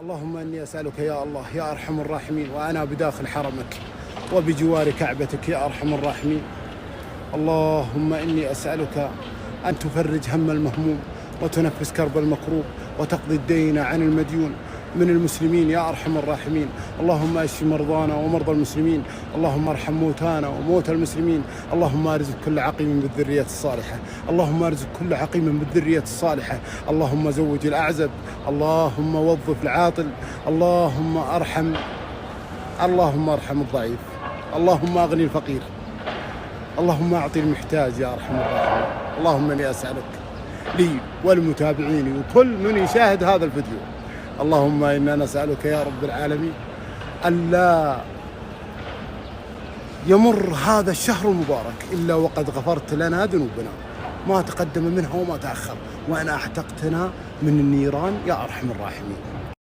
اللهم إني أسألك يا الله يا أرحم الراحمين وأنا بداخل حرمك وبجوار كعبتك يا أرحم الراحمين. اللهم إني أسألك أن تفرج هم المهموم وتنفس كرب المكروب وتقضي الدين عن المديون من المسلمين يا أرحم الراحمين. اللهم اشف مرضانا ومرضى المسلمين. اللهم ارحم موتانا وموتى المسلمين. اللهم ارزق كل عقيم بالذرية الصالحة. اللهم ارزق كل عقيم بالذرية الصالحة. اللهم زوج الأعزب. اللهم وظف العاطل. اللهم ارحم الضعيف. اللهم اغني الفقير. اللهم اعطي المحتاج يا ارحم الراحمين. اللهم اني اسالك لي ولمتابعيني وكل من يشاهد هذا الفيديو، اللهم إنا نسألك يا رب العالمين ألا يمر هذا الشهر المبارك إلا وقد غفرت لنا ذنوبنا ما تقدم منها وما تأخر، وأن أعتقتنا من النيران يا أرحم الراحمين.